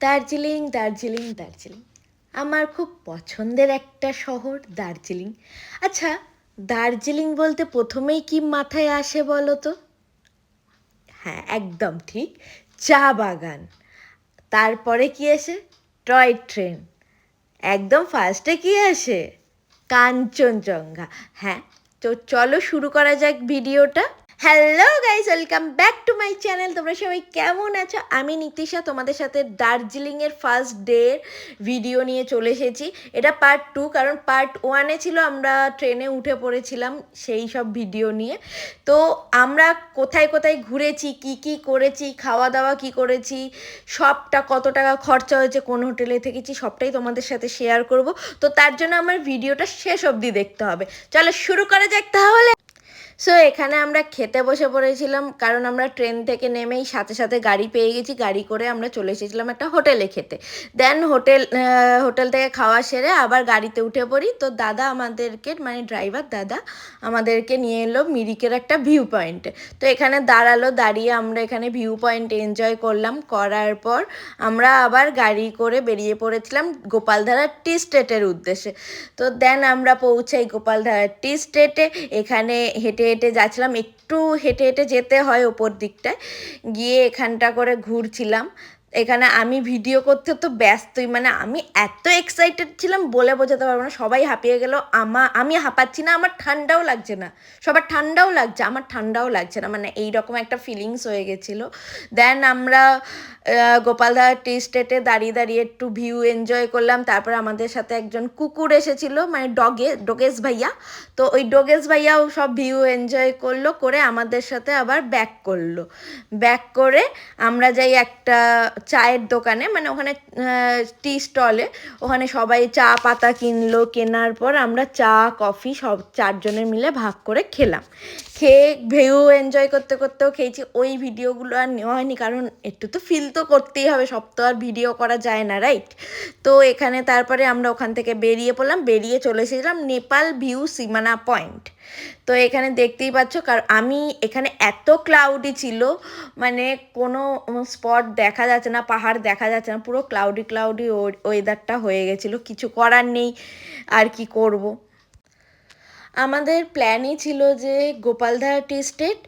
দার্জিলিং দার্জিলিং দার্জিলিং আমার খুব পছন্দের একটা শহর দার্জিলিং। আচ্ছা, দার্জিলিং বলতে প্রথমেই কি মাথায় আসে বলো তো? হ্যাঁ, একদম ঠিক, চা বাগান। তারপরে কি আসে? Toy train. একদম ফার্স্টে কি আসে? কাঞ্চনজঙ্ঘা। হ্যাঁ, তো চলো শুরু করা যাক ভিডিওটা। Hello guys, welcome back to my channel. তোমরা সবাই কেমন আছো? আমি নীতিশা তোমাদের সাথে দার্জিলিংয়ের ফার্স্ট ডে ভিডিও নিয়ে চলে এসেছি। এটা পার্ট 2, কারণ পার্ট 1-এ ছিল আমরা ট্রেনে উঠে পড়েছিলাম সেই সব ভিডিও নিয়ে। তো আমরা কোথায় কোথায় ঘুরেছি, কি কি করেছি, খাওয়া দাওয়া কি করেছি, সবটা কত টাকা খরচা হয়েছে, কোন হোটেলে থেকেছি, সবটাই তোমাদের সাথে শেয়ার করব। তো তার জন্য আমার ভিডিওটা শেষ অবধি দেখতে হবে। চলো শুরু করা যাক তাহলে। সো এখানে আমরা খেতে বসে পড়েছিলাম, কারণ আমরা ট্রেন থেকে নেমেই সাথে সাথে গাড়ি পেয়ে গেছি। গাড়ি করে আমরা চলে এসেছিলাম একটা হোটেলে খেতে। দেন হোটেল থেকে খাওয়া সেরে আবার গাড়িতে উঠে পড়ি। তো দাদা আমাদেরকে, মানে ড্রাইভার দাদা আমাদেরকে নিয়ে এলো মিরিকের একটা ভিউ পয়েন্টে। তো এখানে দাঁড়ালো, দাঁড়িয়ে আমরা এখানে ভিউ পয়েন্ট এনজয় করলাম। করার পর আমরা আবার গাড়ি করে বেরিয়ে পড়েছিলাম গোপালধারা টি স্টেটের উদ্দেশ্যে। তো দেন আমরা পৌঁছাই গোপালধারা টি স্টেটে। এখানে হেঁটে হেঁটে যাচ্ছিলাম, একটু হেঁটে হেঁটে যেতে হয় ওপর দিকটায়। গিয়ে এখানটা করে ঘুরছিলাম। এখানে আমি ভিডিও করতে তো ব্যস্তই, মানে আমি এত এক্সাইটেড ছিলাম বলে বোঝাতে পারবো না। সবাই হাঁপিয়ে গেল, আমি হাঁপাচ্ছি না, আমার ঠান্ডাও লাগছে না। সবার ঠান্ডাও লাগছে, আমার ঠান্ডাও লাগছে না, মানে এইরকম একটা ফিলিংস হয়ে গেছিলো। দেন আমরা গোপালধারা টি স্টেটে দাঁড়িয়ে দাঁড়িয়ে একটু ভিউ এনজয় করলাম। তারপর আমাদের সাথে একজন কুকুর এসেছিলো, মানে ডোগেস ভাইয়া। তো ওই ডোগেস ভাইয়াও সব ভিউ এনজয় করলো, করে আমাদের সাথে আবার ব্যাক করলো। ব্যাক করে আমরা যাই একটা চায়ের দোকানে, মানে ওখানে টি স্টলে। ওখানে সবাই চা পাতা কিনলো। কেনার পর আমরা চা কফি সব চারজনের মিলে ভাগ করে খেলাম। খেয়ে ভিউ এনজয় করতে করতেও খেয়েছি। ওই ভিডিওগুলো আর নেওয়া হয়নি, কারণ একটু তো ফিল তো করতেই হবে, সব তো আর ভিডিও করা যায় না, রাইট? তো এখানে তারপরে আমরা ওখান থেকে বেরিয়ে পড়লাম, বেরিয়ে চলে এসেছিলাম নেপাল ভিউ সীমানা পয়েন্ট। তো এখানে দেখতেই পাচ্ছ, কারণ আমি এখানে এত ক্লাউডি ছিল, মানে কোনো স্পট দেখা যাচ্ছে না, পাহাড় দেখা যাচ্ছে না, পুরো ক্লাউডি ক্লাউডি ওয়েদারটা হয়ে গেছিলো। কিছু করার নেই, আর কি করব। আমাদের প্ল্যানই ছিল যে গোপালধারা টি স্টেট,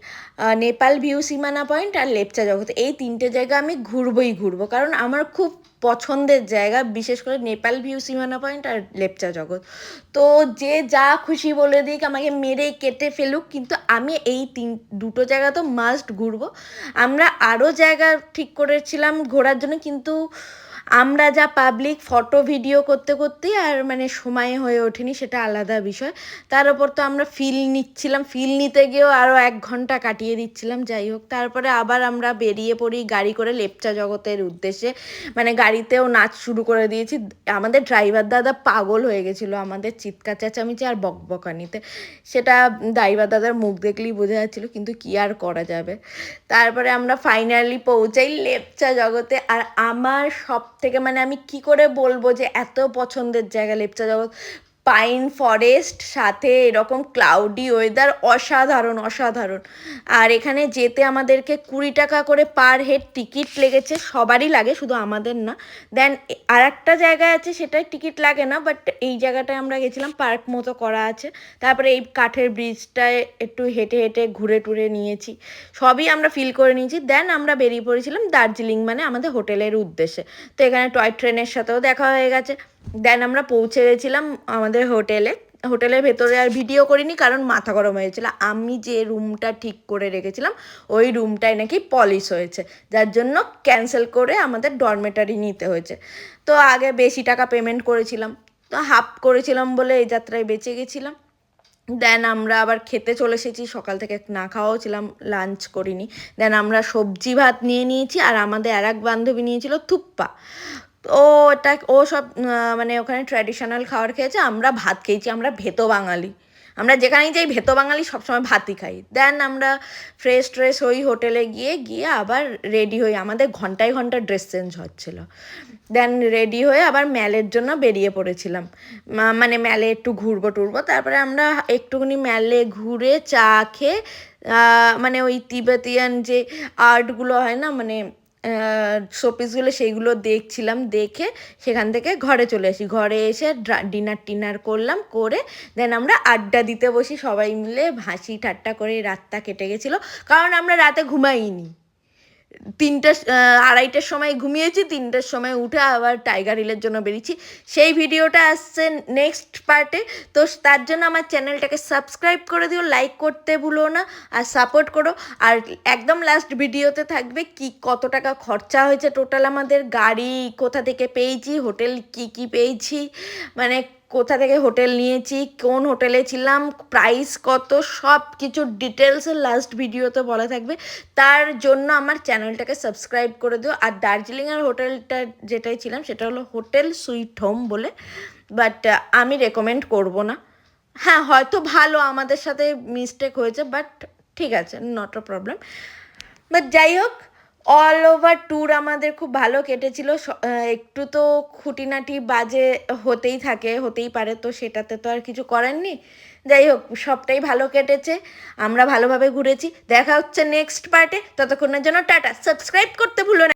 নেপাল ভিউ সীমানা পয়েন্ট আর লেপচা জগৎ, এই তিনটে জায়গা আমি ঘুরবো, কারণ আমার খুব পছন্দের জায়গা, বিশেষ করে নেপাল ভিউ সীমানা পয়েন্ট আর লেপচা জগৎ। তো যে যা খুশি বলে দিক, আমাকে মেরে কেটে ফেলুক, কিন্তু আমি এই দুটো জায়গা তো মাস্ট ঘুরবো। আমরা আরও জায়গা ঠিক করেছিলাম ঘোরার জন্য, কিন্তু আমরা যা পাবলিক ফটো ভিডিও করতে করতেই আর মানে সময় হয়ে ওঠেনি, সেটা আলাদা বিষয়। তার ওপর তো আমরা ফিল নিচ্ছিলাম, ফিল নিতে গিয়েও আরও 1 ঘন্টা কাটিয়ে দিচ্ছিলাম। যাই হোক, তারপরে আবার আমরা বেরিয়ে পড়ি গাড়ি করে লেপচা জগতের উদ্দেশ্যে। মানে গাড়িতেও নাচ শুরু করে দিয়েছি। আমাদের ড্রাইভার দাদা পাগল হয়ে গেছিলো আমাদের চিৎকার চেঁচামেচি আর বকবকানিতে। সেটা ড্রাইভার দাদার মুখ দেখলেই বোঝা যাচ্ছিলো, কিন্তু কী আর করা যাবে। তারপরে আমরা ফাইনালি পৌঁছাই লেপচা জগতে। আর আমার সব থেকে, মানে আমি কি করে বলবো যে এত পছন্দের জায়গা লেপচা জগৎ। পাইন ফরেস্ট, সাথে এরকম ক্লাউডি ওয়েদার, অসাধারণ অসাধারণ। আর এখানে যেতে আমাদেরকে 20 টাকা করে পার হেড টিকিট লেগেছে, সবারই লাগে, শুধু আমাদের না। দেন আর একটা জায়গায় আছে সেটাই টিকিট লাগে না, বাট এই জায়গাটায় আমরা গেছিলাম, পার্ক মতো করা আছে। তারপরে এই কাঠের ব্রিজটায় একটু হেঁটে হেঁটে ঘুরে টুরে নিয়েছি, সবই আমরা ফিল করে নিয়েছি। দেন আমরা বেরিয়ে পড়েছিলাম দার্জিলিং, মানে আমাদের হোটেলের উদ্দেশ্যে। তো এখানে টয় ট্রেনের সাথেও দেখা হয়ে গেছে। দেন আমরা পৌঁছে গেছিলাম আমাদের হোটেলের ভেতরে আর ভিডিও করিনি, কারণ মাথা গরম হয়েছিল। আমি যে রুমটা ঠিক করে রেখেছিলাম ওই রুমটায় নাকি পলিশ হয়েছে, যার জন্য ক্যান্সেল করে আমাদের ডরমেটারি নিতে হয়েছে। তো আগে বেশি টাকা পেমেন্ট করেছিলাম, তো হাফ করেছিলাম বলে এই যাত্রায় বেঁচে গেছিলাম। দেন আমরা আবার খেতে চলে এসেছি, সকাল থেকে না খাওয়াও ছিলাম, লাঞ্চ করিনি। দেন আমরা সবজি ভাত নিয়ে নিয়েছি, আর আমাদের আর এক বান্ধবী নিয়েছিল থুপ্পা। ও ও সব মানে ওখানে ট্র্যাডিশনাল খাবার খেয়েছে, আমরা ভাত খেয়েছি। আমরা ভেতো বাঙালি, আমরা যেখানেই যাই ভেতো বাঙালি, সবসময় ভাতই খাই। দেন আমরা ফ্রেশ ট্রেশ হই, হোটেলে গিয়ে আবার রেডি হই। আমাদের ঘন্টায় ঘন্টা ড্রেস চেঞ্জ হচ্ছিলো। দেন রেডি হয়ে আবার ম্যালের জন্য বেরিয়ে পড়েছিলাম, মানে ম্যালে একটু ঘুরবো টুরবো। তারপরে আমরা একটুখানি ম্যালে ঘুরে চা খেয়ে, মানে ওই তিবেতিয়ান যে আর্টগুলো হয় না, মানে শোপিসগুলো সেইগুলো দেখছিলাম, দেখে সেখান থেকে ঘরে চলে আসি। ঘরে এসে ডিনার করলাম, করে দেন আমরা আড্ডা দিতে বসি সবাই মিলে, হাসি ঠাট্টা করে রাতটা কেটে গেছিলো। কারণ আমরা রাতে ঘুমাইনি, 2:30 সময় ঘুমিয়েছি, 3টের সময় উঠে আবার টাইগার হিলের জন্য বেরিয়েছি। সেই ভিডিওটা আসছে নেক্সট পার্টে। তো তার জন্য আমার চ্যানেলটাকে সাবস্ক্রাইব করে দিও, লাইক করতে ভুলো না, আর সাপোর্ট করো। আর একদম লাস্ট ভিডিওতে থাকবে কত টাকা খরচা হয়েছে টোটাল, আমাদের গাড়ি কোথা থেকে পেয়েছি, হোটেল কি পেয়েছি, মানে কোথা থেকে হোটেল নিয়েছি, কোন হোটেলে ছিলাম, প্রাইস কত, সব কিছু ডিটেলসে লাস্ট ভিডিওতে বলা থাকবে। তার জন্য আমার চ্যানেলটাকে সাবস্ক্রাইব করে দিও। আর দার্জিলিংয়ের হোটেলটা যেটাই ছিলাম সেটা হলো হোটেল সুইট হোম বলে, বাট আমি রেকমেন্ড করব না। হ্যাঁ, হয়তো ভালো, আমাদের সাথে মিস্টেক হয়েছে, বাট ঠিক আছে, নট আ প্রবলেম। বাট যাই হোক, অল ওভার ট্যুর আমাদের খুব ভালো কেটেছিল। একটু তো খুঁটিনাটি বাজে হতেই পারে, তো সেটাতে তো আর কিছু করার নেই। যাই হোক, সবটাই ভালো কেটেছে, আমরা ভালোভাবে ঘুরেছি। দেখা হচ্ছে নেক্সট পার্টে, ততক্ষণের জন্য টাটা। সাবস্ক্রাইব করতে ভুলো না।